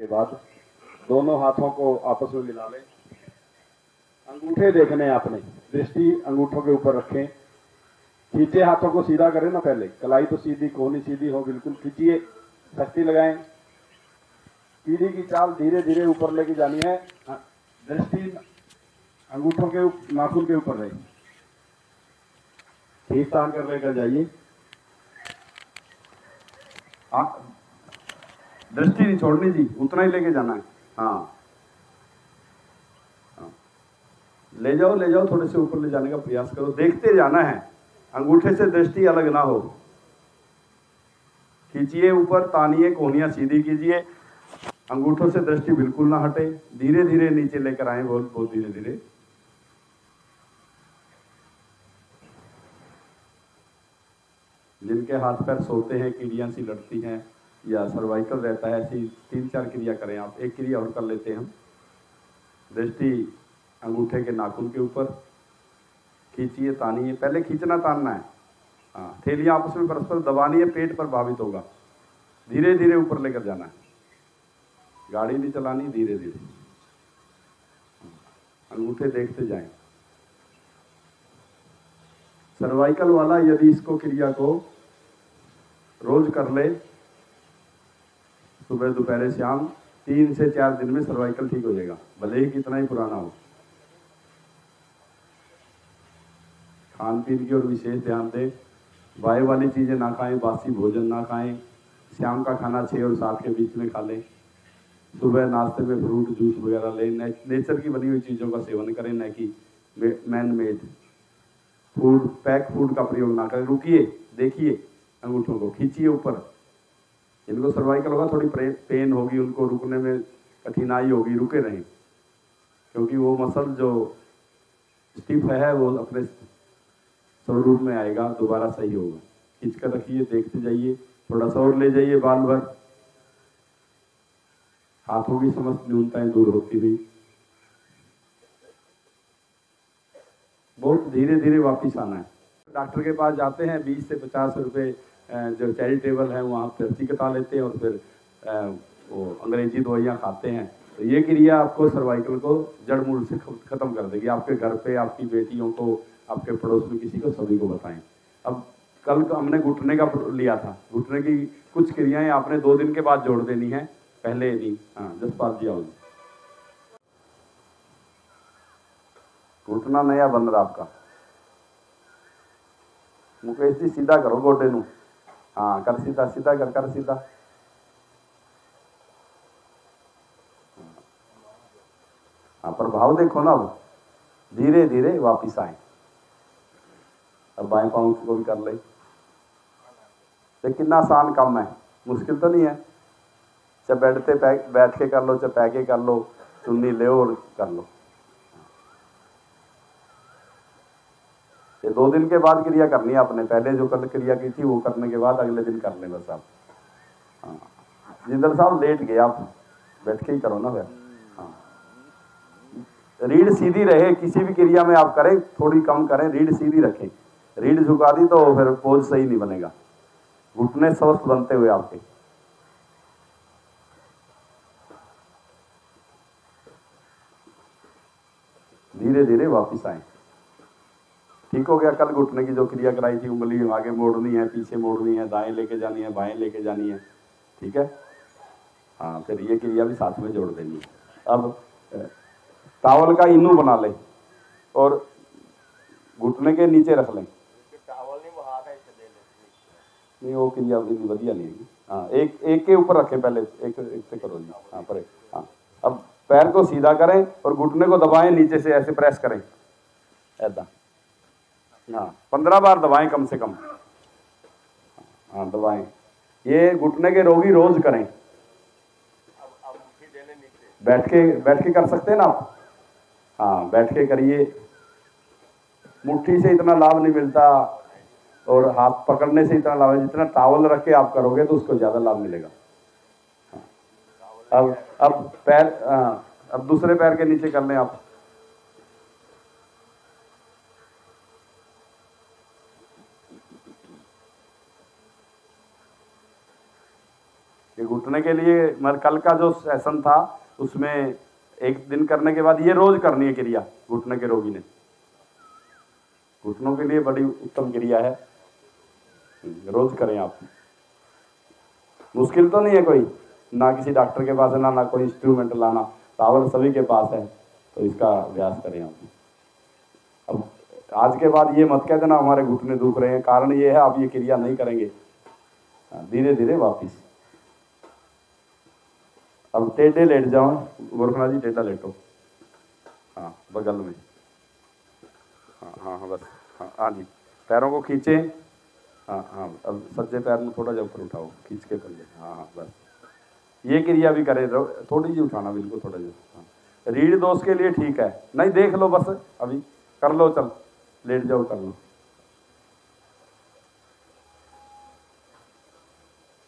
के बाद दोनों हाथों को आपस में मिला लें। अंगूठे देखने आपने, दृष्टि अंगूठों के ऊपर रखें। खींचे हाथों को सीधा करें ना, पहले कलाई तो सीधी, कोहनी सीधी हो, बिल्कुल खींचिए, शक्ति लगाएं। कीड़ी की चाल धीरे धीरे ऊपर लेके जानी है। दृष्टि अंगूठों के नाखून के ऊपर रहे, खींच तान कर लेकर जाइए। दृष्टि नहीं छोड़नी जी, उतना ही लेके जाना है। हाँ, ले जाओ ले जाओ, थोड़े से ऊपर ले जाने का प्रयास करो, देखते जाना है, अंगूठे से दृष्टि अलग ना हो। खींचिए ऊपर, तानिए, कोहनियां सीधी कीजिए, अंगूठों से दृष्टि बिल्कुल ना हटे, धीरे धीरे नीचे लेकर आए, बहुत बहुत धीरे धीरे। जिनके हाथ पैर सोते हैं, कीड़ियां सी लड़ती हैं या सर्वाइकल रहता है, ऐसी 3-4 क्रिया करें आप। एक क्रिया और कर लेते हैं हम। दृष्टि अंगूठे के नाखून के ऊपर, खींचिए, तानिए, पहले खींचना तानना है। हाँ, थैलियां आपस में परस्पर दबानी है, पेट प्रभावित होगा। धीरे धीरे ऊपर लेकर जाना है, गाड़ी नहीं चलानी, धीरे धीरे अंगूठे देखते जाएं। सर्वाइकल वाला यदि इसको क्रिया को रोज कर ले, सुबह दोपहर शाम, 3 से 4 दिन में सर्वाइकल ठीक हो जाएगा, भले ही कितना ही पुराना हो। खान पीन की ओर विशेष ध्यान दें, वाय वाली चीजें ना खाएं, बासी भोजन ना खाएं, शाम का खाना 6 और 7 के बीच में खा लें, सुबह नाश्ते में फ्रूट जूस वगैरह लें, नेचर की बनी हुई चीज़ों का सेवन करें, न कि man made food, pack food का प्रयोग ना करें। रुकिए, देखिए, अंगूठों को खींचिए ऊपर। जिनको सर्वाइकल होगा थोड़ी पेन होगी, उनको रुकने में कठिनाई होगी, रुके रहें, क्योंकि वो मसल जो स्टिफ है वो अपने स्वरूप में आएगा, दोबारा सही होगा। खींच कर रखिए, देखते जाइए, थोड़ा सा और ले जाइए, बाल भर, हाथों की समस्त न्यूनताएं दूर होती हुई बहुत धीरे धीरे वापिस आना है। डॉक्टर के पास जाते हैं, 20 से 50 रुपए जो चैरिटेबल है वहाँ पर्ची कटा लेते हैं और फिर वो अंग्रेजी दवाइयाँ खाते हैं। तो ये क्रिया आपको सर्वाइकल को जड़ मूल से खत्म कर देगी। आपके घर पे, आपकी बेटियों को, आपके पड़ोस में किसी को, सभी को बताएं। अब कल हमने घुटने का लिया था, घुटने की कुछ क्रियाएं आपने 2 दिन के बाद जोड़ देनी है, पहले नहीं। हाँ, जसपाल जी आओ। घुटना नया बन रहा आपका, मुकेश जी सीधा करो गोडे नू। हाँ, कर सीधा, सीधा कर सीधा। हाँ, प्रभाव देखो ना। अब धीरे धीरे वापिस आए। अब बाएं पाँव को भी कर ले। कितना आसान काम है, मुश्किल तो नहीं है। चाहे बेड पे बैठ के कर लो, चाहे पै के कर लो, चुन्नी ले और कर लो। ये 2 दिन के बाद क्रिया करनी है आपने, पहले जो कल क्रिया की थी वो करने के बाद अगले दिन कर लें बस आप। हाँ, जिंदल साहब लेट गए, आप बैठ के ही करो ना फिर। हाँ, रीढ़ सीधी रहे, किसी भी क्रिया में आप करें, थोड़ी कम करें, रीढ़ सीधी रखें। रीढ़ झुका दी तो फिर पोज सही नहीं बनेगा, घुटने स्वस्थ बनते हुए आपके। धीरे धीरे वापिस आए। ठीक हो गया। कल घुटने की जो क्रिया कराई थी, उंगली आगे मोड़नी है, पीछे मोड़नी है, दाएं लेके जानी है, बाएं लेके जानी है, ठीक है। हाँ, फिर ये क्रिया भी साथ में जोड़ देनी है। अब टावल का इनू बना ले और घुटने के नीचे रख लें। नहीं, वो क्रिया वधिया नहीं है। हाँ, एक के ऊपर रखें, पहले एक से करो जी। हाँ, पर हाँ, अब पैर को सीधा करें और घुटने को दबाएं, नीचे से ऐसे प्रेस करें, ऐसा। हाँ, 15 बार दबाएं कम से कम। हाँ, दबाएं। ये घुटने के रोगी रोज करें। बैठ के कर सकते हैं ना आप। हाँ, बैठ के करिए। मुट्ठी से इतना लाभ नहीं मिलता और हाथ पकड़ने से इतना लाभ है, जितना टावल रख के आप करोगे तो उसको ज्यादा लाभ मिलेगा। हाँ, अब पैर, हाँ, अब दूसरे पैर के नीचे कर लें आप। ये घुटने घुटने के लिए मतलब कल का जो सेशन था उसमें एक दिन करने के बाद ये रोज करनी है क्रिया घुटने के रोगी ने। घुटनों के लिए बड़ी उत्तम क्रिया है, रोज करें आप। मुश्किल तो नहीं है कोई, ना किसी डॉक्टर के पास है ना कोई इंस्ट्रूमेंट लाना, पावर सभी के पास है, तो इसका अभ्यास करें आप। अब आज के बाद ये मत कह देना हमारे घुटने दुख रहे हैं, कारण ये है आप ये क्रिया नहीं करेंगे, धीरे धीरे वापिस। अब टेढ़े लेट जाओ गोरखनाथ जी, टेढ़ा लेटो, हाँ बगल में, हाँ हाँ हाँ बस, हाँ हाँ जी, पैरों को खींचे, हाँ हाँ अब सज्जे पैर में थोड़ा जा ऊपर उठाओ, खींच के पल्ले, हाँ हाँ बस। ये क्रिया भी करें, थोड़ी जी उठाना बिल्कुल थोड़ा जी, हाँ। रीढ़ दोष के लिए ठीक है, नहीं देख लो बस, अभी कर लो, चल लेट जाओ कर लो।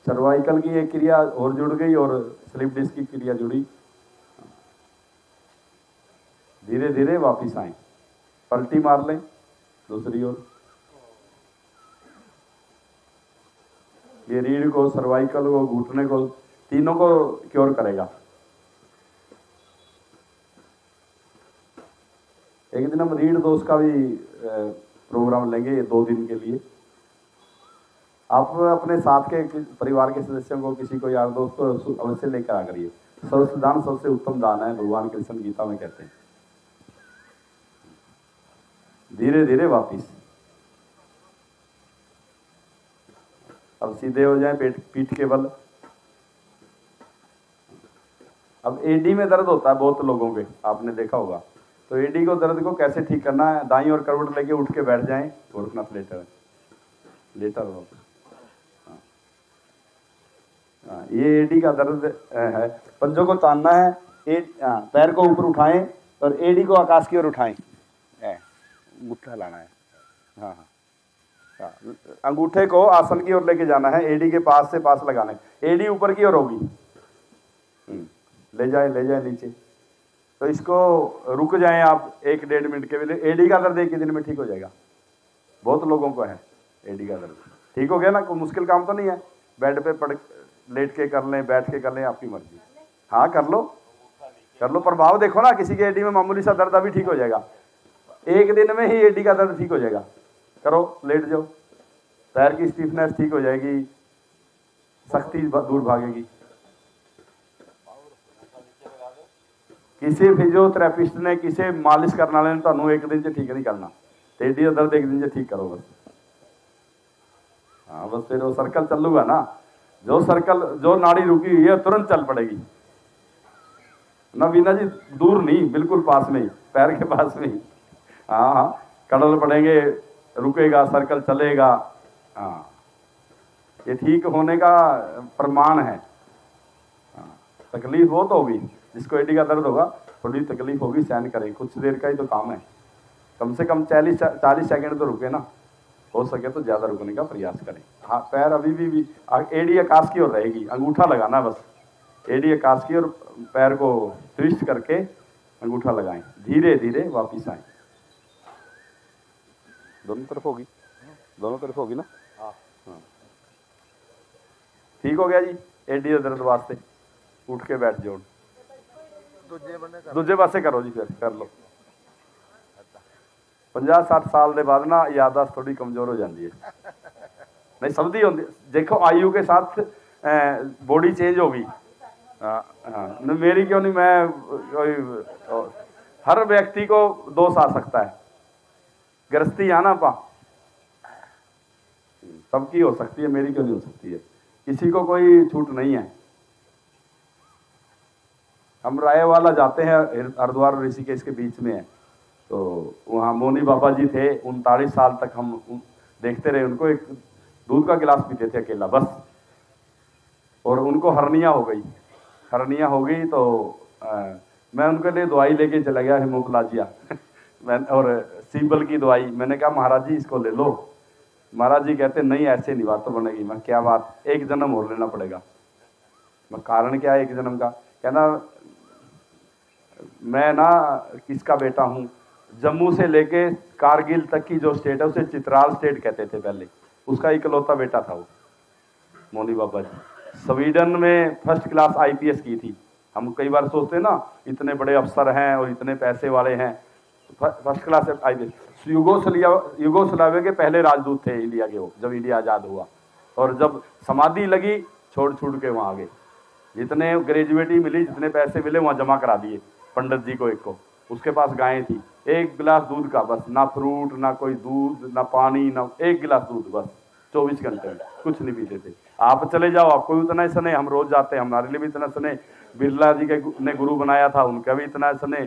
सर्वाइकल की एक क्रिया और जुड़ गई और स्लिप डिस्क की क्रिया जुड़ी। धीरे धीरे वापिस आए, पलटी मार लें दूसरी ओर। ये रीढ़ को, सर्वाइकल को, घुटने को, तीनों को क्योर करेगा। एक दिन हम रीढ़ दोष का भी प्रोग्राम लेंगे 2 दिन के लिए। आप अपने साथ के परिवार के सदस्यों को, किसी को, यार दोस्त को अवश्य लेकर आ करिए। सर्वस्व दान सबसे उत्तम दान है, भगवान कृष्ण गीता में कहते हैं। धीरे धीरे वापिस। अब सीधे हो जाए पीठ के बल। अब एडी में दर्द होता है बहुत लोगों के, आपने देखा होगा, तो एडी को दर्द को कैसे ठीक करना है, दाईं और करवट लेके उठ के बैठ जाएं, गोरखनाथ लेटर लेटर हो। ये एडी का दर्द है, पंजों को तानना है, पैर को ऊपर उठाएं और एडी को आकाश की ओर उठाएं, अंगूठा लाना है, हाँ हाँ, अंगूठे को आसन की ओर लेके जाना है, एडी के पास से पास लगाना है, एडी ऊपर की ओर होगी, ले जाए नीचे। तो इसको रुक जाएं आप 1-1.5 मिनट के लिए। एडी का दर्द एक ही दिन में ठीक हो जाएगा, बहुत लोगों को है एडी का दर्द। ठीक हो गया ना, कोई मुश्किल काम तो नहीं है, बेड पे पड़ लेट के कर लें, बैठ के कर लें, आपकी मर्जी। हाँ कर लो प्रभाव देखो ना, किसी के एडी में मामूली सा दर्द अभी ठीक हो जाएगा, एक दिन में ही एडी का दर्द ठीक हो जाएगा। करो, लेट जाओ, पैर की स्टीफनेस ठीक हो जाएगी, सख्ती दूर भागेगी। किसी फिजियोथेरेपिस्ट ने, किसी मालिश करने वाले ने ਤੁਹਾਨੂੰ एक दिन से ठीक नहीं करना, तो एडी का दर्द एक दिन से ठीक करो बस। हाँ बस, फिर वो सर्कल चलूगा ना, जो सर्कल, जो नाड़ी रुकी हुई है तुरंत चल पड़ेगी ना। वीना जी दूर नहीं, बिल्कुल पास में ही, पैर के पास में ही। हाँ हाँ, कडल पड़ेंगे, रुकेगा, सर्कल चलेगा। हाँ, ये ठीक होने का प्रमाण है। हाँ, तकलीफ बहुत होगी, जिसको एडी का दर्द होगा थोड़ी तकलीफ होगी, सहन करें, कुछ देर का ही तो काम है, कम से कम 40 सेकंड तो रुके ना, हो सके तो ज़्यादा रुकने का प्रयास करें। हाँ, पैर अभी भी एडी आकाश की ओर रहेगी, अंगूठा लगाना बस, एडी आकाश की ओर पैर को ट्विस्ट करके अंगूठा लगाएं, धीरे धीरे वापिस आए। दोनों तरफ होगी ना। हाँ, ठीक हो गया जी। एडी का दर्द वास्ते उठ के बैठ जाओ, दूजे पासे करो जी, फिर कर लो। 50-60 साल के बाद ना याददाश्त थोड़ी कमजोर हो जाती है, नहीं सबदी होती, देखो आयु के साथ बॉडी चेंज होगी। हाँ, मेरी क्यों नहीं, मैं कोई, हर व्यक्ति को दोष आ सकता है, गृहस्थी आना पा सबकी हो सकती है, मेरी क्यों नहीं हो सकती है, किसी को कोई छूट नहीं है। हम रायवाला जाते हैं, हरिद्वार और ऋषिकेश के बीच में है, तो वहाँ मोनी बाबा जी थे, 39 साल तक हम देखते रहे उनको, एक दूध का गिलास पीते थे अकेला बस, और उनको हर्निया हो गई तो मैं उनके लिए दवाई लेके चला गया, हेमोप्लाजिया और सीबल की दवाई। मैंने कहा महाराज जी इसको ले लो, महाराज जी कहते नहीं ऐसे नहीं बात तो बनेगी। मैं क्या बात, 1 जन्म और लेना पड़ेगा। मैं कारण क्या है 1 जन्म का, कहना मैं ना किसका बेटा हूँ, जम्मू से लेके कारगिल तक की जो स्टेट है उसे चित्राल स्टेट कहते थे पहले, उसका इकलौता बेटा था वो मोनी बाबा जी। स्वीडन में फर्स्ट क्लास आईपीएस की थी। हम कई बार सोचते हैं ना, इतने बड़े अफसर हैं और इतने पैसे वाले हैं, फर्स्ट क्लास आईपीएस। युगोस्लाविया के पहले राजदूत थे इंडिया के वो, जब इंडिया आज़ाद हुआ। और जब समाधि लगी छोड़ छूट के वहाँ आ गए। जितने ग्रेजुएटी मिली, जितने पैसे मिले वहाँ जमा करा दिए पंडित जी को, एक को। उसके पास गायें थी, एक गिलास दूध का बस, ना फ्रूट ना कोई दूध ना पानी, ना एक गिलास दूध बस 24 घंटे में, कुछ नहीं पीते थे। आप चले जाओ, आपको भी उतना ही सने, हम रोज जाते हैं, हमारे लिए भी इतना सने। बिरला जी के ने गुरु बनाया था, उनका भी इतना सने।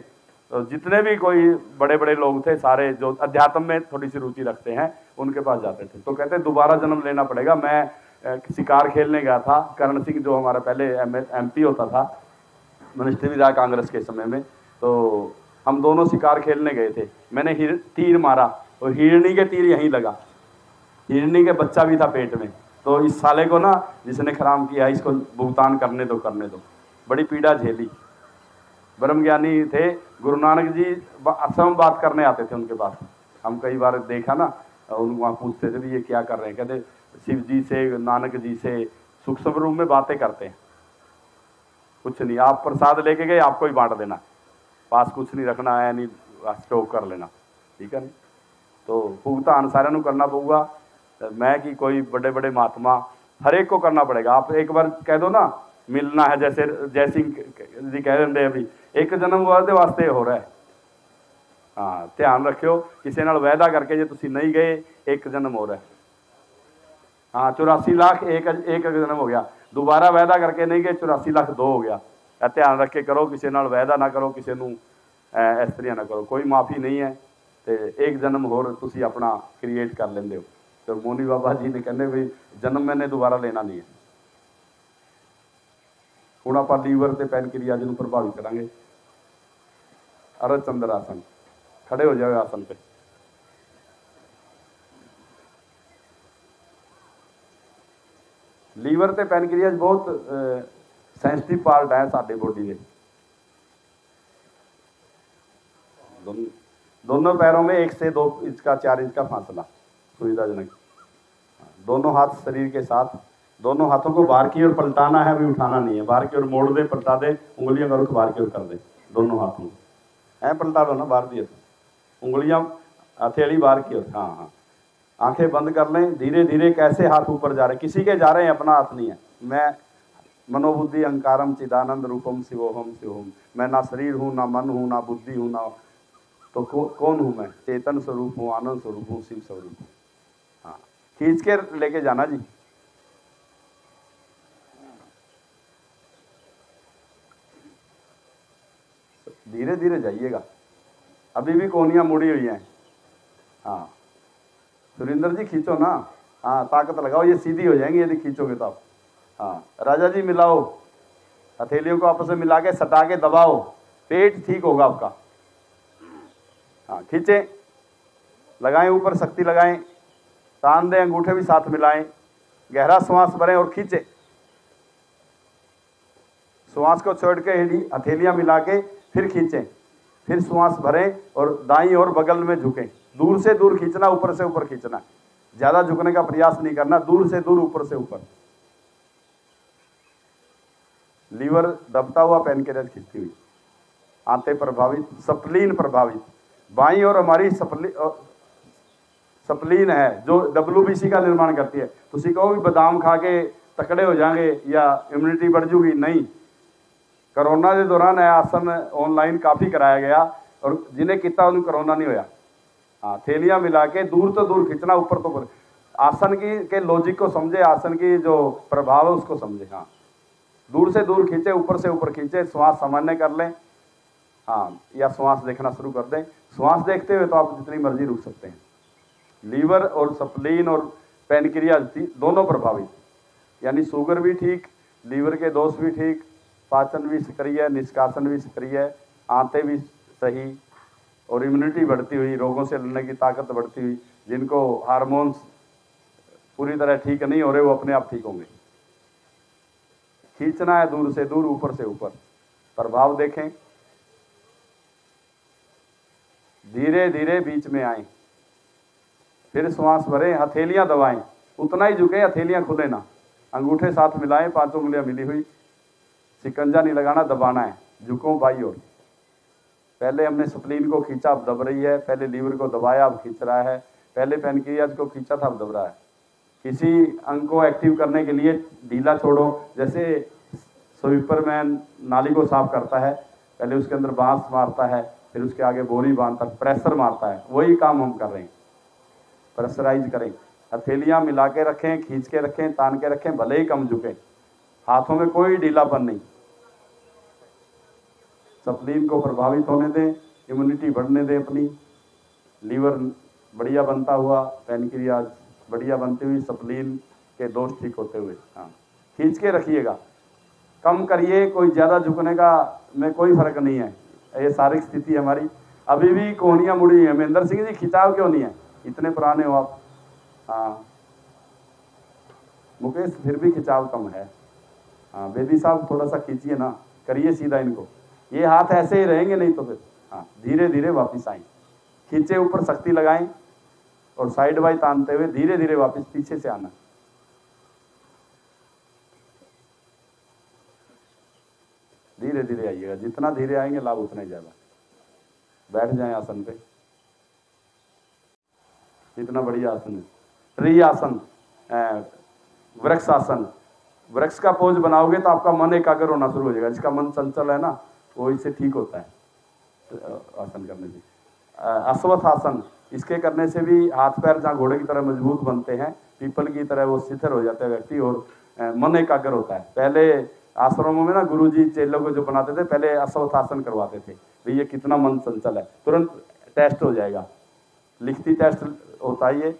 तो जितने भी कोई बड़े बड़े लोग थे सारे, जो अध्यात्म में थोड़ी सी रुचि रखते हैं, उनके पास जाते थे। तो कहते दोबारा जन्म लेना पड़ेगा। मैं शिकार खेलने गया था, करण सिंह जो हमारा पहले एमपी होता था, मिनिस्टर भी रहा कांग्रेस के समय में, तो हम दोनों शिकार खेलने गए थे। मैंने तीर मारा और हिरनी के तीर यहीं लगा, हिरनी के बच्चा भी था पेट में। तो इस साले को ना, जिसने खराम किया, इसको भुगतान करने दो, करने दो। बड़ी पीड़ा झेली। ब्रह्मज्ञानी थे, गुरु नानक जी असम बात करने आते थे उनके पास। हम कई बार देखा ना, उन वहाँ पूछते थे भी ये क्या कर रहे हैं, कहते शिव जी से, नानक जी से सूक्ष्म रूप में बातें करते हैं। कुछ नहीं, आप प्रसाद लेके गए, आपको ही बांट देना, पास कुछ नहीं रखना है, नहीं स्टॉक कर लेना, ठीक है। नहीं तो भुगतान सारे को करना पड़ेगा। मैं कि कोई बड़े बड़े महात्मा, हर एक को करना पड़ेगा। आप एक बार कह दो ना, मिलना है, जैसे जय सिंह जी कह रहे हैं अभी, एक जन्म वास्ते हो रहा है। हाँ, ध्यान रखियो, किसी नाल वायदा करके जो तुसी नहीं गए, एक जन्म हो रहा है। हाँ, 84 लाख एक जन्म हो गया। दोबारा वायदा करके नहीं गए, 84 लाख 2 हो गया। ध्यान रख के करो, किसी नाल वायदा ना करो, किसी नूं इस तरह ना करो। कोई माफ़ी नहीं है। तो एक जन्म होर तुसी अपना क्रिएट कर लेंदे हो। तो मोनी बाबा जी ने कहने भी जन्म मैंने दोबारा लेना नहीं है। हुण आपां लीवर ते पैनक्रियाज नूं प्रभावित करांगे। अर्ध चंद्र आसन, खड़े हो जाओ आसन पे। लीवर ते पैनक्रियाज बहुत सेंसिटिव पार्ट है साडे बॉडी के। दोनों पैरों में 1 से 2 इंच का 4 इंच का फासला सुविधाजनक। दोनों हाथ शरीर के साथ, दोनों हाथों को बाहर की ओर पलटाना है, अभी उठाना नहीं है। बाहर की ओर मोड़ दे, पलटा दे, उंगलियां का रुख बाहर की ओर कर दे। दोनों हाथों को ऐ पलटा दो ना बाहर की ओर, उंगलियां हथेली बाहर की ओर। हाँ हाँ, आंखें बंद कर लें। धीरे धीरे कैसे हाथ ऊपर जा रहे हैं, किसी के जा रहे हैं, अपना हाथ नहीं है। मैं मनोबुद्धि अहंकारम चिदानंद रूपम शिवोहम शिवोहम। मैं ना शरीर हूँ, ना मन हूँ, ना बुद्धि हूँ, ना तो कौन हूँ मैं? चेतन स्वरूप हूँ, आनंद स्वरूप हूँ, शिव स्वरूप हूँ। हाँ, खींच के लेके जाना जी। धीरे धीरे जाइएगा, अभी भी कोनियां मुड़ी हुई हैं। हाँ सुरेंद्र जी खींचो ना। हाँ, ताकत लगाओ, ये सीधी हो जाएंगी यदि खींचोगे तो आप। हाँ राजा जी मिलाओ, हथेलियों को आपस में मिला के सटा के दबाओ, पेट ठीक होगा आपका। हाँ खींचे, लगाएं, ऊपर शक्ति लगाएं, तान दें, अंगूठे भी साथ मिलाएं, गहरा श्वास भरें और खींचे। श्वास को छोड़ के हथेलियां मिला के फिर खींचें, फिर श्वास भरें और दाईं और बगल में झुकें। दूर से दूर खींचना, ऊपर से ऊपर खींचना, ज्यादा झुकने का प्रयास नहीं करना, दूर से दूर, ऊपर से ऊपर। लीवर दबता हुआ, पैनक्रियाज खिंचती हुई, आंतें प्रभावित, सप्लीन प्रभावित। बाईं और हमारी सप्लीन है जो WBC का निर्माण करती है। तो कहो भी बादाम खा के तकड़े हो जाएंगे या इम्यूनिटी बढ़ जूगी, नहीं। कोरोना के दौरान आसन ऑनलाइन काफ़ी कराया गया और जिन्हें किया उन्हें कोरोना नहीं होया। हाँ, थैलियाँ मिला के दूर तो दूर खींचना, ऊपर तो ऊपर। आसन की के लॉजिक को समझे, आसन की जो प्रभाव है उसको समझे। हाँ, दूर से दूर खींचे, ऊपर से ऊपर खींचे, श्वास सामान्य कर लें। हाँ, या श्वास देखना शुरू कर दें। श्वास देखते हुए तो आप जितनी मर्जी रुक सकते हैं। लीवर और सप्लीन और पैनक्रियाज दोनों प्रभावित, यानी शुगर भी ठीक, लीवर के दोष भी ठीक, पाचन भी सक्रिय, निष्कासन भी सक्रिय, आंतें भी सही और इम्यूनिटी बढ़ती हुई, रोगों से लड़ने की ताकत बढ़ती हुई। जिनको हार्मोन्स पूरी तरह ठीक नहीं हो रहे वो अपने आप ठीक होंगे। खींचना है दूर से दूर, ऊपर से ऊपर। प्रभाव देखें, धीरे धीरे बीच में आए, फिर श्वास भरें, हथेलियां दबाएं, उतना ही झुके, हथेलियां खुले ना, अंगूठे साथ मिलाएं, 5 उंगलियां मिली हुई, शिकंजा नहीं लगाना, दबाना है, झुको बाई ओर। पहले हमने स्प्लीन को खींचा, अब दब रही है, पहले लीवर को दबाया, अब खींच रहा है, पहले पैनक्रियाज को खींचा था, अब दब रहा है। किसी अंग को एक्टिव करने के लिए ढीला छोड़ो, जैसे स्वीपरमैन नाली को साफ करता है, पहले उसके अंदर बांस मारता है, फिर उसके आगे बोरी बांधता है, प्रेशर मारता है, वही काम हम कर रहे हैं। प्रेशराइज करें, हथेलियां मिला के रखें, खींच के रखें, तान के रखें, भले ही कम झुके, हाथों में कोई ढीलापन नहीं। स्प्लीन को प्रभावित होने दें, इम्यूनिटी बढ़ने दें अपनी, लीवर बढ़िया बनता हुआ, पैनक्रियाज बढ़िया बनती हुई, स्प्लीन के दोष ठीक होते हुए। हाँ, खींच के रखिएगा, कम करिए, कोई ज़्यादा झुकने का में कोई फर्क नहीं है। ये शारीरिक स्थिति हमारी अभी भी कोहनियाँ मुड़ी है। महेंद्र सिंह जी, खिंचाव क्यों नहीं है, इतने पुराने हो आप। हाँ मुकेश, फिर भी खिंचाव कम है। हाँ बेदी साहब, थोड़ा सा खींचिए ना, करिए सीधा इनको, ये हाथ ऐसे ही रहेंगे नहीं तो फिर। हाँ धीरे धीरे वापस आए, खींचे, ऊपर शक्ति लगाएं और साइड बाई तानते हुए धीरे धीरे वापस पीछे से आना। धीरे धीरे आइएगा, जितना धीरे आएंगे लाभ उतना ही ज्यादा। बैठ जाएं आसन पे, इतना बढ़िया आसन है। ट्री आसन, वृक्ष आसन, वृक्ष का पोज बनाओगे तो आपका मन एकाग्र होना शुरू हो जाएगा। जिसका मन चंचल है ना, वो इससे ठीक होता है आसन करने से। अश्वत्थ आसन, इसके करने से भी हाथ पैर जहाँ घोड़े की तरह मजबूत बनते हैं, पीपल की तरह वो शिथिल हो जाता है व्यक्ति, और मन एकाग्र होता है। पहले आश्रमों में ना गुरुजी चेलों को जो बनाते थे, पहले अश्वत्थ आसन करवाते थे, तो ये कितना मन चंचल है, तुरंत टेस्ट हो जाएगा, लिखती टेस्ट होता है ये।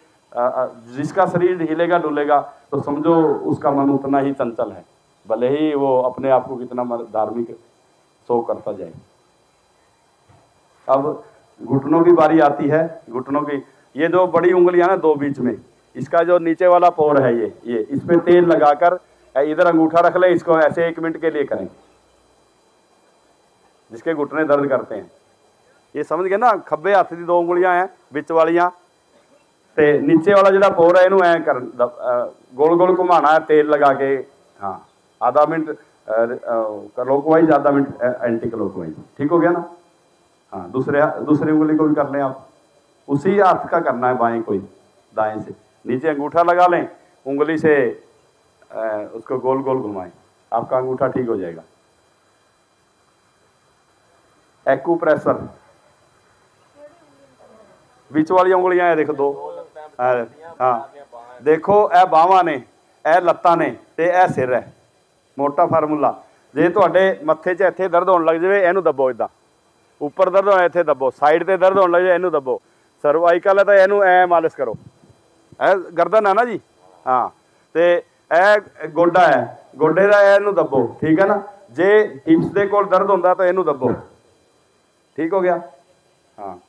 जिसका शरीर हिलेगा डुलेगा तो समझो उसका मन उतना ही चंचल है, भले ही वो अपने आप को कितना धार्मिक शो करता जाए। अब घुटनों की बारी आती है। घुटनों की ये जो बड़ी उंगलियां ना दो बीच में, इसका जो नीचे वाला पोर है ये इस पे तेल लगाकर इधर अंगूठा रख लें, इसको ऐसे 1 मिनट के लिए करें। जिसके घुटने दर्द करते हैं, ये समझ गए ना, खब्बे हाथ की 2 उंगलियां हैं बिच वालियां, ते नीचे वाला जो पोर है इनू ऐ कर गोल गोल घुमाना है तेल लगा के। हाँ आधा मिनट क्लॉकवाइज, आधा मिनट एंटी क्लॉकवाइज, ठीक हो गया ना। हाँ दूसरी उंगली को भी कर लें आप, उसी हाथ का करना है, बाएं कोई दाएं से। नीचे अंगूठा लगा लें, उंगली से उसको गोल गोल घुमाएं, आपका अंगूठा ठीक हो जाएगा। एक्यूप्रेशर, बीच वाली उंगलियां है देखो 2, हाँ देखो ए बावां ने, ए लत्तां ने ते ए सिर है। मोटा फार्मूला, जे तुहाडे मत्थे 'च इत्थे दर्द होने लग जाए, इहनू दबो, इदां ऊपर दर्द होना इत्थे दबो, साइड ते दर्द होने लग जाए इहनू दबो, सर्वाइकल है तो इहनू ऐ मालिश करो, ए गर्दन है ना जी। हाँ ते ए गोडा है, गोडे का इहनू दबो, ठीक है ना। जे हिप्स दे कोल दर्द होंदा तो इहनू दबो, ठीक हो गया। हाँ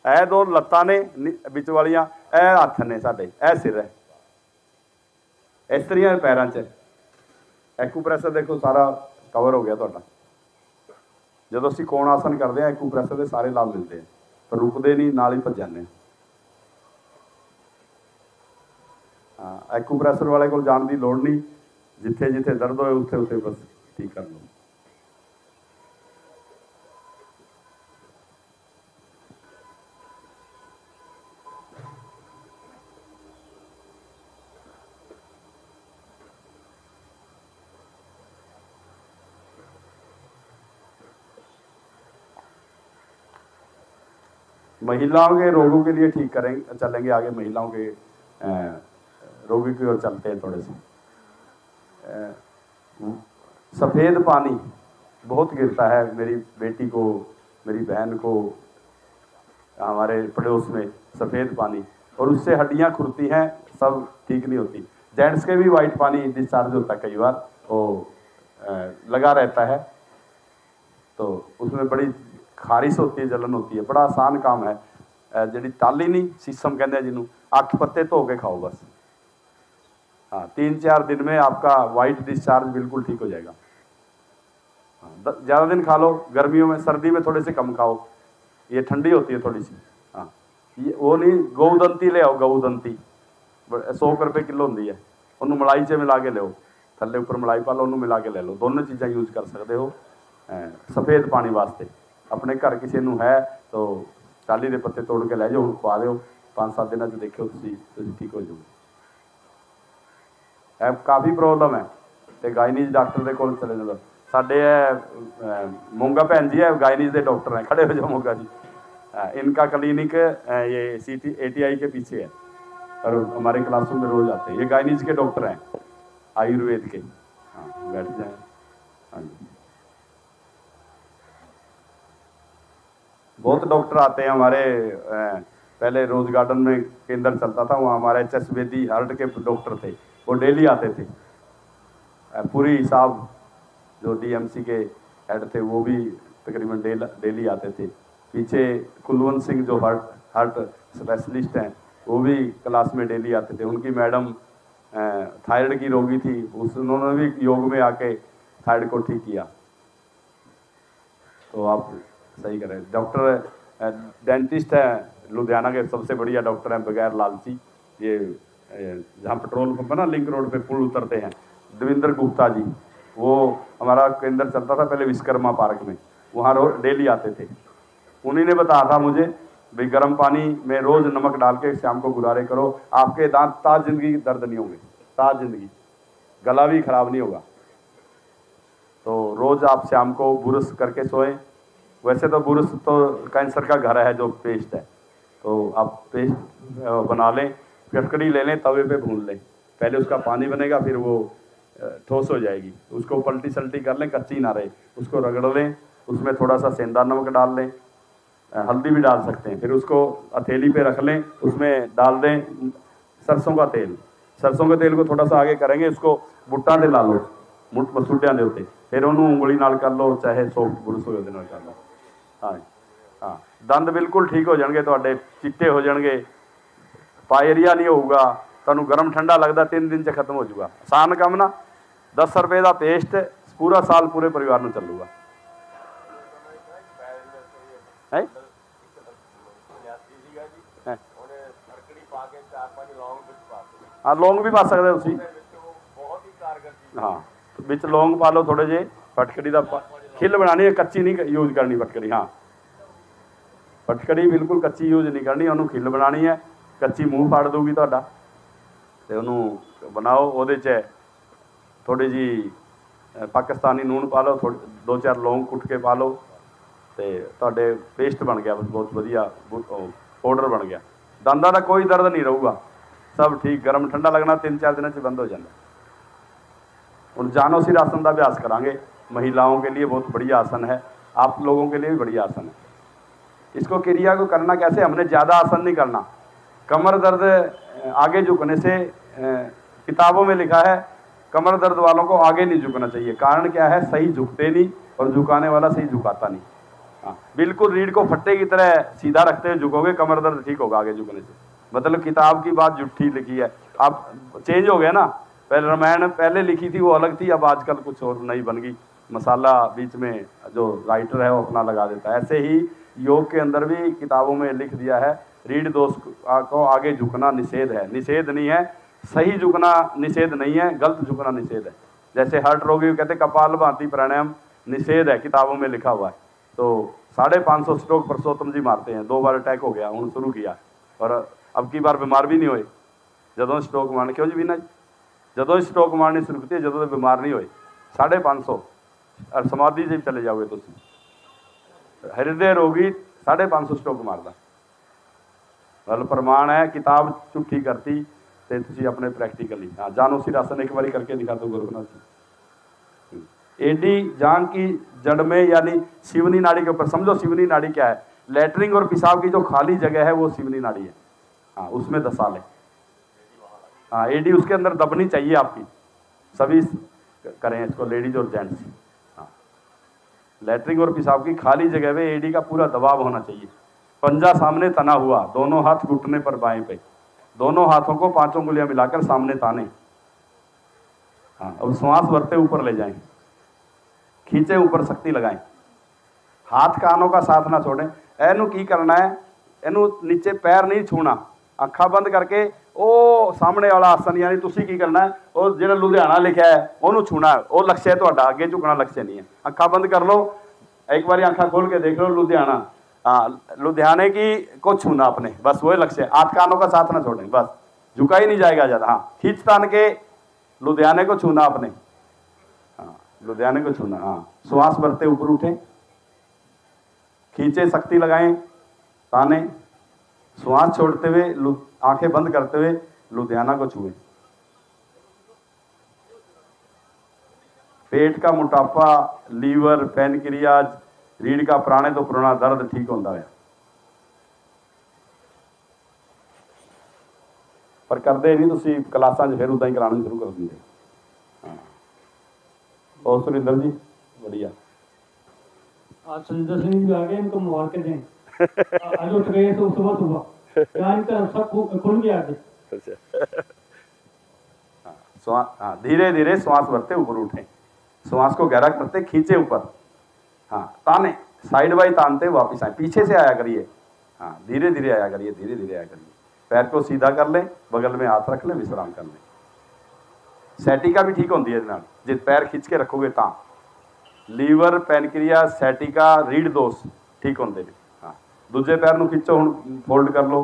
ए 2 लत्तां ने बिच वालियां, ए हत्थ ने साडे, ए सिर है, इस तरह पैरों च एक्यूप्रेशर देखो सारा कवर हो गया तुहाडा। जो असीं कोण आसन करते हैं, एक्यूप्रेशर के सारे लाभ मिलते हैं, पर रुकते नहीं, नाल ही भज जाते। हाँ एक्यूप्रेशर वाले को जाने की लोड़ नहीं, जिथे जिथे दर्द होए उत्थे उत्थे बस ठीक कर लो। महिलाओं के रोगों के लिए ठीक करेंगे, चलेंगे आगे, महिलाओं के रोगी की ओर चलते हैं थोड़े से। सफ़ेद पानी बहुत गिरता है, मेरी बेटी को, मेरी बहन को, हमारे पड़ोस में सफ़ेद पानी, और उससे हड्डियां खुरती हैं, सब ठीक नहीं होती। जेंट्स के भी वाइट पानी डिस्चार्ज होता है कई बार, वो लगा रहता है, तो उसमें बड़ी खारिश होती है, जलन होती है। बड़ा आसान काम है, जी टाली नहीं शीशम कहते हैं जिन्हों, 8 पत्ते धो के खाओ बस। हाँ 3-4 दिन में आपका वाइट डिस्चार्ज बिल्कुल ठीक हो जाएगा। हाँ ज़्यादा दिन खा लो, गर्मियों में, सर्दी में थोड़े से कम खाओ, ये ठंडी होती है थोड़ी सी। हाँ ये वो नहीं, गौदंती ले आओ, गौदंती 100 रुपये किलो होती है, ਉਹਨੂੰ ਮਲਾਈ 'ਚ ਮਿਲਾ ਕੇ ਲਿਓ, ਥੱਲੇ ਉੱਪਰ ਮਲਾਈ ਪਾ ਲਓ, ਉਹਨੂੰ ਮਿਲਾ ਕੇ ਲੈ ਲਓ। ਦੋਨੋਂ ਚੀਜ਼ਾਂ ਯੂਜ਼ ਕਰ ਸਕਦੇ ਹੋ। ਸਫੇਦ ਪਾਣੀ ਵਾਸਤੇ ਆਪਣੇ ਘਰ ਕਿਸੇ ਨੂੰ ਹੈ ਤਾਂ ਟਾਹਲੀ ਦੇ ਪੱਤੇ ਤੋੜ ਕੇ ਲੈ ਜਾਓ, ਉਹਨੂੰ ਖਵਾ ਦਿਓ, 5-7 ਦਿਨਾਂ 'ਚ ਦੇਖਿਓ ਤੁਸੀਂ ਠੀਕ ਹੋ ਜਾਓਗੇ। ਇਹ ਕਾफ़ी ਪ੍ਰੋਬਲਮ ਹੈ ਤੇ ਗਾਇਨੀਜ ਡਾਕਟਰ ਦੇ ਕੋਲ ਚਲੇ ਜਾਓ। ਸਾਡੇ मोंगा भैन जी है गायनीज के डॉक्टर हैं, खड़े हो जाओ मोंगा जी। इनका क्लिनिक ये ATI के पीछे है और हमारे क्लासों में रोज आते हैं। ये गायनीज के डॉक्टर हैं आयुर्वेद के। हाँ बैठ जाए। हाँ जी बहुत डॉक्टर आते हैं हमारे। पहले रोज गार्डन में केंद्र चलता था, वहाँ हमारे HS बेदी हार्ट के डॉक्टर थे, वो डेली आते थे। पूरी साहब जो DMC के हेड थे वो भी तकरीबन डेली आते थे। पीछे कुलवंत सिंह जो हार्ट स्पेशलिस्ट हैं वो भी क्लास में डेली आते थे। उनकी मैडम थायराइड की रोगी थी, उन्होंने भी योग में आके थायराइड को ठीक किया। तो आप सही करें। डॉक्टर डेंटिस्ट है लुधियाना के, सबसे बढ़िया डॉक्टर हैं बगैर लालची। ये जहाँ पेट्रोल पंप है ना, लिंक रोड पे पुल उतरते हैं, देवेंद्र गुप्ता जी, वो हमारा केंद्र चलता था पहले विश्वकर्मा पार्क में, वहाँ रोज डेली आते थे। उन्हीं ने बताया था मुझे भाई गर्म पानी में रोज़ नमक डाल के शाम को गुरारे करो, आपके दांत ताज जिंदगी दर्द नहीं होंगे, ताज जिंदगी, गला भी खराब नहीं होगा। तो रोज़ आप शाम को बुरश करके सोएं। वैसे तो बुरश तो कैंसर का घर है जो पेस्ट है, तो आप पेस्ट बना लें, फिटकड़ी ले लें, तवे पे भून लें, पहले उसका पानी बनेगा फिर वो ठोस हो जाएगी, उसको पलटी सल्टी कर लें, कच्ची ना रहे, उसको रगड़ लें, उसमें थोड़ा सा सेंधा नमक डाल लें, हल्दी भी डाल सकते हैं, फिर उसको हथेली पे रख लें, उसमें डाल दें सरसों का तेल। सरसों के तेल को थोड़ा सा आगे करेंगे, उसको बुट्टा से ला लो, मुठ मसूटियां के उत्ते, फिर उन्होंने उंगली नाल कर लो, चाहे सॉफ्ट बुरश हो कर लो। हाँ हाँ दंद बिल्कुल ठीक हो जाएंगे, तुहाडे चिट्टे हो जाएंगे, पायरिया नहीं होगा, तुहानूं गरम ठंडा लगता 3 दिन च खत्म हो जाऊगा। आसान काम ना, 10 रुपए का पेस्ट पूरा साल पूरे परिवार में चलूगा। है हाँ लौंग भी पा सकते उसी, हाँ बिच लौंग पा लो थोड़े जे, फटकड़ी का खिल बनानी है, कच्ची नहीं यूज करनी फटकड़ी। हाँ फटकड़ी बिल्कुल कच्ची यूज नहीं करनी, उन्होंने खिल बनानी है, कच्ची मूँह फाड़ दूगी तुहाडा। तो उन्होंने बनाओ, वो थोड़ी जी पाकिस्तानी नून पा लो, 2-4 लौंग कुट के पा लो, तो तुहाडे पेस्ट बन गया, बहुत वधिया पाउडर बन गया। दंदां दा कोई दर्द नहीं रहूगा, सब ठीक, गर्म ठंडा लगना 3-4 दिन बंद हो जाता। हम जानो सिर आसन का अभ्यास करांगे, महिलाओं के लिए बहुत बढ़िया आसन है, आप लोगों के लिए भी बढ़िया आसन है। इसको क्रिया को करना कैसे, हमने ज़्यादा आसन नहीं करना। कमर दर्द आगे झुकने से किताबों में लिखा है कमर दर्द वालों को आगे नहीं झुकना चाहिए। कारण क्या है, सही झुकते नहीं और झुकाने वाला सही झुकाता नहीं। हाँ बिल्कुल रीढ़ को फट्टे की तरह सीधा रखते हुए झुकोगे, कमर दर्द ठीक होगा आगे झुकने से। मतलब किताब की बात झूठी लिखी है, अब चेंज हो गया ना, पहले रामायण पहले लिखी थी वो अलग थी, अब आजकल कुछ और नई बन गई, मसाला बीच में जो राइटर है वो अपना लगा देता है। ऐसे ही योग के अंदर भी किताबों में लिख दिया है रीढ़ दोष को आगे झुकना निषेध है, निषेध नहीं है, सही झुकना निषेध नहीं है, गलत झुकना निषेध है। जैसे हार्ट रोगी कहते कपाल भाती प्राणायाम निषेध है, किताबों में लिखा हुआ है। तो 550 स्ट्रोक परसोत्तम जी मारते हैं, 2 बार अटैक हो गया, उन्होंने शुरू किया और अब की बार बीमार भी नहीं होए। जदों स्ट्रोक मारने क्यों जी बीना जी, जदों स्ट्रोक मारनी शुरू की जदों तो बीमार नहीं होए। 550 और समाधि से चले जाओगे तुम, हृदय रोगी 550 स्ट्रोक मारदा। गल प्रमाण है, किताब झूठी करती तो तुम अपने प्रैक्टिकली। हाँ जानो सिर आसन एक बार करके दिखा दो गुरुनाथ जी। एडी जांग की जड़ में यानी शिवनी नाड़ी के ऊपर, समझो शिवनी नाड़ी क्या है, लैटरिंग और पेशाब की जो खाली जगह है वो शिवनी नाड़ी है। हाँ उसमें दसा लें। हाँ एडी उसके अंदर दबनी चाहिए आपकी, सभी करें इसको, लेडीज और जेंट्स। हाँ लैटरिंग और पेशाब की खाली जगह में एडी का पूरा दबाव होना चाहिए। पंजा सामने तना हुआ, दोनों हाथ घुटने पर बाएं पे, दोनों हाथों को 5 उंगलियां मिलाकर सामने ताने। हाँ अब श्वास भरते ऊपर ले जाएं, खींचे ऊपर शक्ति लगाएं, हाथ कानों का साथ ना छोड़ें। एनू की करना है, एनू नीचे पैर नहीं छूना, अखा बंद करके ਉਹ ਸਾਹਮਣੇ ਵਾਲਾ ਆਸਨ ਯਾਨੀ ਤੁਸੀਂ ਕੀ ਕਰਨਾ ਹੈ, ਉਹ ਜਿਹੜਾ ਲੁਧਿਆਣਾ ਲਿਖਿਆ ਹੈ ਉਹਨੂੰ ਛੂਣਾ, ਉਹ ਲਕਸ਼ ਹੈ ਤੁਹਾਡਾ, ਅੱਗੇ ਝੁਕਣਾ ਲਕਸ਼ ਨਹੀਂ ਹੈ। ਅੱਖਾਂ ਬੰਦ कर लो, एक बार आंखा खोल के देख लो लुधियाना, हाँ लुधियाने की को छूना अपने, बस वही लक्ष्य है। हाथ कानों का साथ ना छोड़ें, बस झुका ही नहीं जाएगा ज़्यादा। हाँ खींच तान के लुधियाने को छूना अपने, हाँ लुधियाने को छूना। हाँ श्वास भरते ऊपर उठें, खींचे, शक्ति लगाएं, ताने, श्वास छोड़ते हुए आंखें बंद करते हुए लुधियाना को छुएं। पेट का मोटापा, लीवर, पैनक्रियाज, रीढ़ का पुराने तो पुराना दर्द ठीक होता है, पर करते नहीं तुसी क्लासां च, फिर उदा ही कराना शुरू कर देंगे। हाँ और सुरिंदर जी बढ़िया, आज सुरिंदर सिंह भी आ गए, इनको मुबारक दें। आज उठ गए तो सुबह सुबह यानी तो सब खुल गया आज। हाँ धीरे धीरे श्वास भरते ऊपर उठें, श्वास को गहरा करते, खींचे ऊपर, हाँ ताने, साइड बाई तानते वापस आए, पीछे से आया करिए, हाँ धीरे धीरे आया करिए, धीरे धीरे आया करिए। पैर को सीधा कर लें, बगल में हाथ रख लें, विश्राम कर लें। सैटिका भी ठीक होती है जो पैर खींच के रखोगे ता, लीवर, पैनक्रिया, सैटिका, रीढ़ दोष ठीक होंगे ने। हाँ दूजे पैर ਨੂੰ खिंचो, ਹੁਣ फोल्ड कर लो,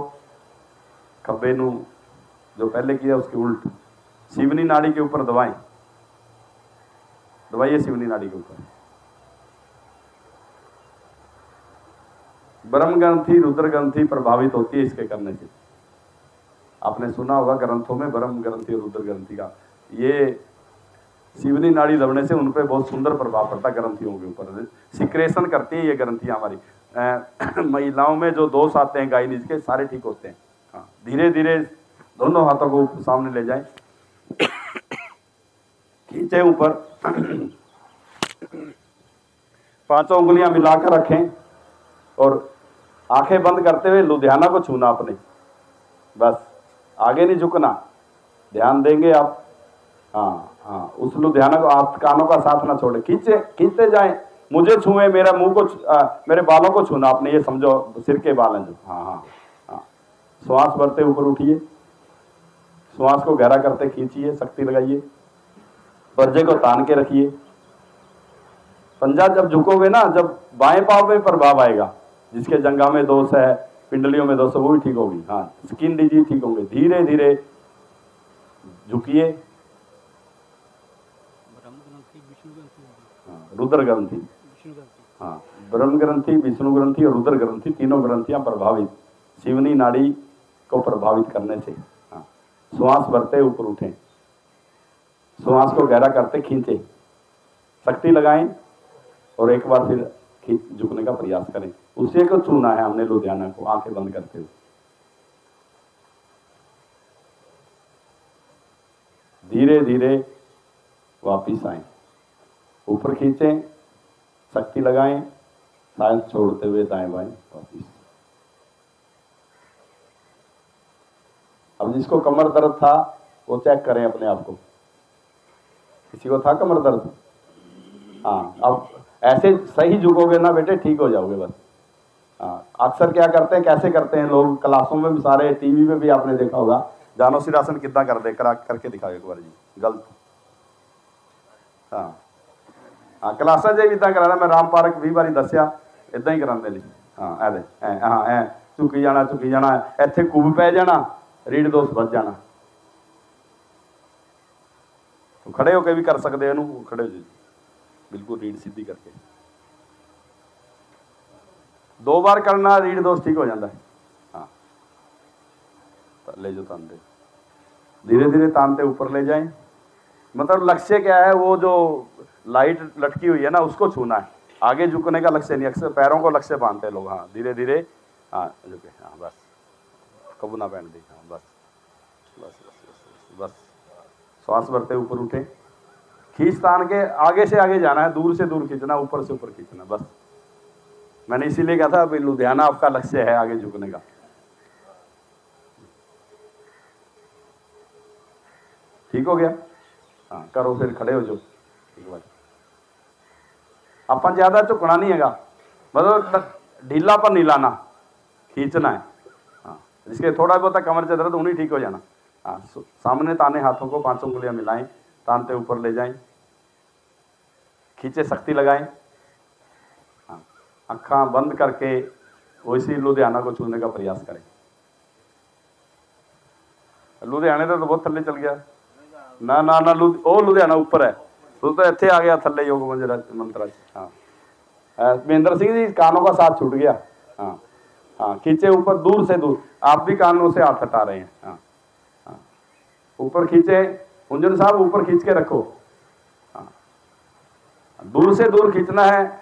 खब्बे ਨੂੰ जो पहले किया उसकी उल्ट, शिवनी नाड़ी के ऊपर दबाएं, दबाइए शिवनी नाड़ी के ऊपर। ब्रह्म ग्रंथि, रुद्र ग्रंथि प्रभावित होती है इसके करने से। आपने सुना होगा ग्रंथों में ब्रह्म ग्रंथि और रुद्र ग्रंथि का, ये शिवनी नाड़ी दबने से उन पर बहुत सुंदर प्रभाव पड़ता है, ग्रंथियों के ऊपर सिक्रेशन करती है ये ग्रंथियां हमारी। महिलाओं में जो दोष आते हैं गायनीज के, सारे ठीक होते हैं। हाँ धीरे धीरे दोनों हाथों को सामने ले जाएं, खींचे ऊपर, पांचों उंगलियां मिलाकर रखें और आंखें बंद करते हुए लुधियाना को छूना अपने, बस आगे नहीं झुकना, ध्यान देंगे आप। हाँ हाँ उस लुधियाना को, आप कानों का साथ ना छोड़े, खींचे, खींचते जाएं, मुझे छुए, मेरा मुंह को मेरे बालों को छूना आपने, ये समझो सिर के बाल हैं जो। हाँ हाँ हाँ श्वास भरते ऊपर उठिए, श्वास को गहरा करते खींचिए, शक्ति लगाइए, पंजे को तान के रखिए। पंजा जब झुकोगे ना, जब बाएं पांव में प्रभाव आएगा, जिसके जंघा में दोष है, पिंडलियों में दोष है, वो भी ठीक होगी। हाँ स्किन डिजीज ठीक होंगे। धीरे धीरे झुकिए, रुद्र ग्रंथि, हाँ ब्रह्म ग्रंथि, विष्णु ग्रंथि और रुद्र ग्रंथि, तीनों ग्रंथियां प्रभावित शिवनी नाड़ी को प्रभावित करने से। हाँ श्वास भरते ऊपर उठें, श्वास को गहरा करते खींचे, शक्ति लगाएं और एक बार फिर झुकने का प्रयास करें। उसी को छूना है हमने लुधियाना को, आंखें बंद करते हुए। धीरे धीरे वापिस आए, ऊपर खींचें, शक्ति लगाएं, सांस छोड़ते हुए दाएं बाएं वापिस। अब जिसको कमर दर्द था वो चेक करें अपने आप को, किसी को था कमर दर्द? हाँ अब ऐसे सही झुकोगे ना बेटे, ठीक हो जाओगे बस। हाँ अक्सर क्या करते हैं, कैसे करते हैं लोग, क्लासों में भी, सारे टीवी में भी आपने देखा होगा, जानो सिरासन कितना करके दिखाओ एक बार जी, गलत। हाँ हाँ क्लासा जे भी इदा करा, मैं राम पार्क 20 बारी दसिया, इदा ही कराते जी। हाँ हाँ झुकी जाना, इत्थे कुब पै जाना, रीढ़ दोष बच जाना। तो खड़े होकर भी कर सकते हैं, खड़े हो जी, बिल्कुल रीढ़ सीधी करके 2 बार करना, रीढ़ दोष ठीक हो जाता है। हाँ ले जो तानते, धीरे धीरे तानते ऊपर ले जाएं। मतलब लक्ष्य क्या है, वो जो लाइट लटकी हुई है ना उसको छूना है, आगे झुकने का लक्ष्य नहीं। अक्सर पैरों को लक्ष्य बांधते हैं लोग। हाँ धीरे धीरे, हाँ झुके, हाँ बस कबू ना पहन दी, हाँ बस बस बस बस बस। श्वास भरते ऊपर उठे, खींच तान के आगे से आगे जाना है, दूर से दूर खींचना, ऊपर से ऊपर खींचना, बस। मैंने इसीलिए कहा था अभी लुधियाना आपका लक्ष्य है आगे झुकने का। ठीक हो गया? हाँ करो फिर, खड़े हो जाओ एक बार। अपन ज्यादा झुकना नहीं है, मतलब ढीला पर नहीं लाना, खींचना है। हाँ जिसके थोड़ा बहुत कमर से दर्द उन्हीं ठीक हो जाना। हाँ, सामने ताने हाथों को 5 उंगलियां मिलाएं, तानते ऊपर ले जाएं, खींचे, शक्ति लगाएं। हाँ, अखा बंद करके वैसे ही लुधियाना को छूने का प्रयास करें। लुधियाने तो बहुत थल्ले चल गया ना ना ना, लुधियाना ऊपर है, तू तो इतने आ गया थल्ले योग मंत्र। हाँ, महेंद्र सिंह जी कानों का साथ छूट गया। हाँ हाँ, खींचे ऊपर, दूर से दूर, आप भी कानों से हाथ हटा रहे हैं। हाँ हाँ, ऊपर खींचे, कुंजन साहब ऊपर खींच के रखो। हाँ, दूर से दूर खींचना है,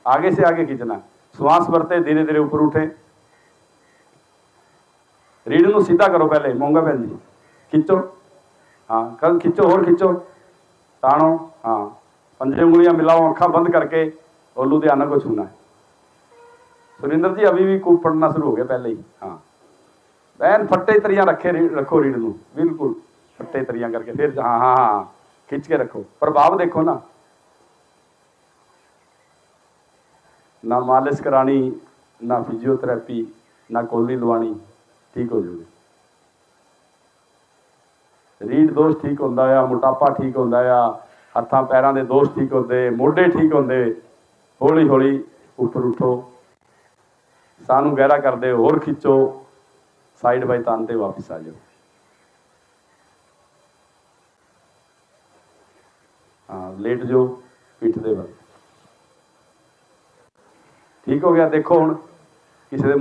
आगे से आगे खींचना है। श्वास भरते धीरे धीरे ऊपर उठे, रीढ़ को सीधा करो पहले, मोंगा बहन जी खींचो। हाँ, कल खींचो और खींचो, तानो। हाँ, 5 उंगलियां मिलाओ, अखा बंद करके, और लुधियाना को छूना है। सुरेंद्र जी अभी भी कूप पड़ना शुरू हो गया पहले ही। हाँ, बहन फट्टे तरियां रखो रीढ़ को, बिल्कुल फट्टे तरियां करके, फिर हाँ हाँ हाँ खींच के रखो। प्रभाव देखो ना मालिश करानी, ना फिजियोथेरेपी, ना कोली लवानी, ठीक हो जाए। रीढ़ दोष ठीक होंदा आ, मोटापा ठीक होंदा आ, हत्थां पैरां दे दोष ठीक होंदे, मोढे ठीक होंदे। हौली हौली ऊपर उठो, सानू गहरा कर दे, और खिंचो, साइड बाई तानते वापस आ जाओ। हाँ, लेट जाओ पिठ दे बल। ठीक हो गया। देखो हुण किसी दे